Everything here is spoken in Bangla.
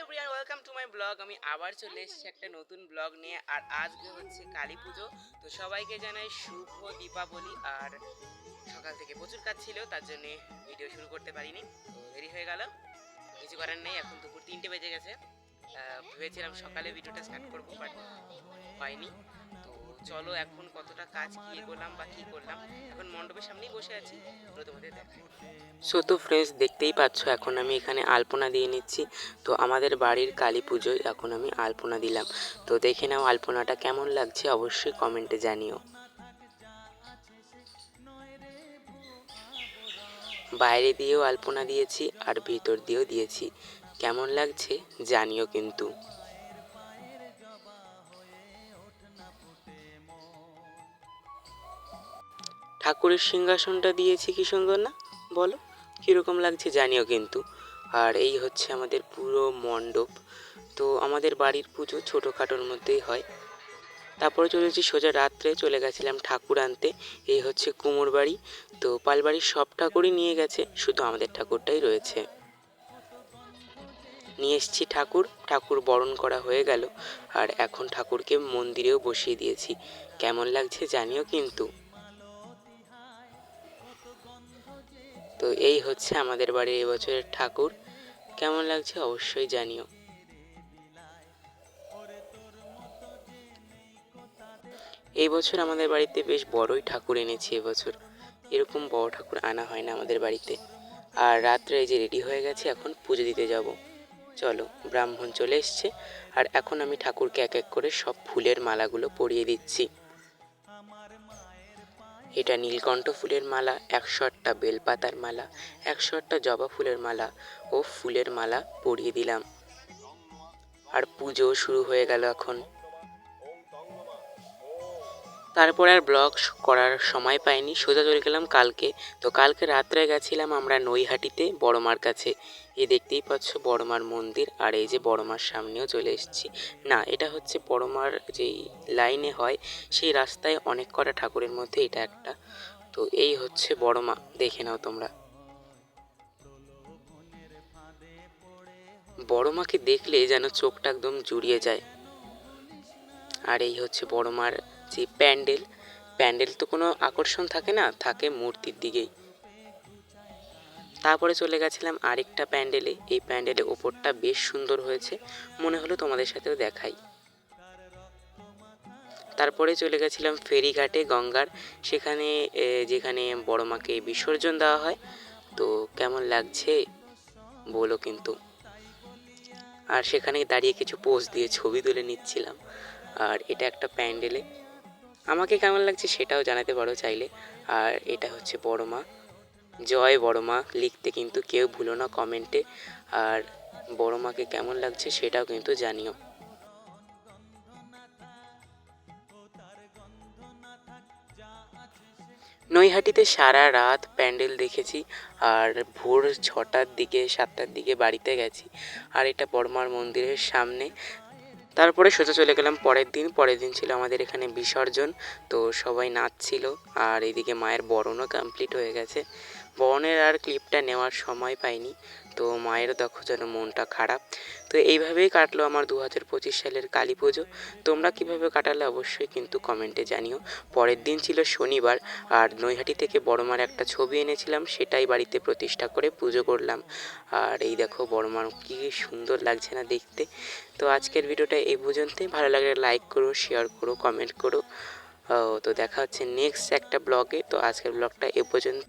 Everyone, welcome to my blog. আমি আবার চলে এসেছি একটা নতুন ব্লগ নিয়ে। আর আজকে হচ্ছে কালী পুজো, তো সবাইকে জানাই শুভ দীপাবলি। আর সকাল থেকে প্রচুর কাজ ছিল, তার জন্য ভিডিও শুরু করতে পারিনি, তো দেরি হয়ে গেল। কিছু করার নেই, এখন দুপুর 3টে বেজে গেছে। ভেবেছিলাম সকালে ভিডিওটা স্টার্ট করবো, বাট হয়নি। তো চলো এখন কতটা কাজ কি করলাম বা কী করলাম, এখন মণ্ডপের সামনেই বসে আছি, তোমাদের দেখাই। সো তো ফ্রেন্ডস, দেখতেই পাচ্ছ এখন আমি এখানে আলপনা দিয়ে নিচ্ছি। তো আমাদের বাড়ির কালী পুজোয় এখন আমি আলপনা দিলাম। তো দেখে নাও আলপনাটা কেমন লাগছে, অবশ্যই কমেন্টে জানিও। বাইরে দিয়েও আলপনা দিয়েছি আর ভিতর দিয়েও দিয়েছি, কেমন লাগছে জানিও কিন্তু। ঠাকুরের সিংহাসনটা দিয়েছি কি সুন্দর না, বলো কীরকম লাগছে জানিও কিন্তু। আর এই হচ্ছে আমাদের পুরো মণ্ডপ। তো আমাদের বাড়ির পুজো ছোটোখাটোর মধ্যেই হয়। তারপরে চলেছি সোজা রাত্রে চলে গেছিলাম ঠাকুর আনতে। এই হচ্ছে কুমোর বাড়ি। তো পালবাড়ির সব ঠাকুরই নিয়ে গেছে, শুধু আমাদের ঠাকুরটাই রয়েছে। নিয়ে এসেছি ঠাকুর, ঠাকুর বরণ করা হয়ে গেল। আর এখন ঠাকুরকে মন্দিরেও বসিয়ে দিয়েছি, কেমন লাগছে জানিও কিন্তু। তো এই হচ্ছে আমাদের বাড়ির এবছরের ঠাকুর, কেমন লাগছে অবশ্যই জানিও। এই বছর আমাদের বাড়িতে বেশ বড়ই ঠাকুর এনেছি এবছর, এরকম বড় ঠাকুর আনা হয় না আমাদের বাড়িতে। আর রাত্রে এই যে রেডি হয়ে গেছে, এখন পুজো দিতে যাব। চলো, ব্রাহ্মণ চলে এসছে। আর এখন আমি ঠাকুরকে এক এক করে সব ফুলের মালাগুলো পরিয়ে দিচ্ছি। এটা নীলকণ্ঠ ফুলের মালা, 108টা বেলপাতার মালা, 108টা জবা ফুলের মালা ও ফুলের মালা পরিয়ে দিলাম। আর পুজো শুরু হয়ে গেল এখন। তারপর আর ব্লগ করার সময় পাইনি, সোজা চলে গেলাম কালকে। তো কালকে রাত্রে গেছিলাম আমরা নৈহাটিতে বড়মার কাছে। এই দেখতেই পাচ্ছ বড়মার মন্দির, আর এই যে বড়মার সামনেও চলে এসেছি। না, এটা হচ্ছে বড়মার যেই লাইনে হয় সেই রাস্তায় অনেক কটা ঠাকুরের মধ্যে এটা একটা। তো এই হচ্ছে বড়মা, দেখে নাও তোমরা। বড়মাকে দেখলে যেন চোখটা একদম জুড়িয়ে যায়। আর এই হচ্ছে বড়মার যে প্যান্ডেল, প্যান্ডেল তো কোনো আকর্ষণ থাকে না, থাকে মূর্তির দিকেই। তারপরে চলে গেছিলাম আরেকটা প্যান্ডেলে। এই প্যান্ডেলের ওপরটা বেশ সুন্দর হয়েছে, মনে হলো তোমাদের সাথেও দেখাই। তারপরে চলে গেছিলাম ফেরিঘাটে গঙ্গার, সেখানে যেখানে বড় মাকে বিসর্জন দেওয়া হয়। তো কেমন লাগছে বলো কিন্তু। আর সেখানে দাঁড়িয়ে কিছু পোজ দিয়ে ছবি তুলে নিচ্ছিলাম। আর এটা একটা প্যান্ডেলে, আমাকে কেমন লাগছে সেটাও জানাতে পারো চাইলে। আর এটা হচ্ছে বড় মা, জয় বড় মা লিখতে কিন্তু কেউ ভুলো না কমেন্টে। আর বড় মাকে কেমন লাগছে সেটাও কিন্তু জানিও। নৈহাটিতে সারা রাত প্যান্ডেল দেখেছি, আর ভোর 6টার দিকে 7টার দিকে বাড়িতে গেছি। আর এটা বড়মার মন্দিরের সামনে। তারপরে সোজা চলে গেলাম পরের দিন ছিল আমাদের এখানে বিসর্জন। তো সবাই নাচছিল, আর এদিকে মায়ের বরণও কমপ্লিট হয়ে গেছে। বরণের আর ক্লিপটা নেওয়ার সময় পাইনি, তো মায়েরও দেখো যেন মনটা খারাপ। তো এইভাবেই কাটলো আমার 2025 সালের কালী পুজো। তোমরা কীভাবে কাটালে অবশ্যই কিন্তু কমেন্টে জানিও। পরের দিন ছিল শনিবার, আর নৈহাটি থেকে বড়মার একটা ছবি এনেছিলাম, সেটাই বাড়িতে প্রতিষ্ঠা করে পুজো করলাম। আর এই দেখো বড়মার কী সুন্দর লাগছে না দেখতে। তো আজকের ভিডিওটা এই পর্যন্তই, ভালো লাগলে লাইক করো, শেয়ার করো, কমেন্ট করো। তো দেখা হচ্ছে নেক্সট একটা ব্লগে। তো আজকের ব্লগটা এ পর্যন্ত।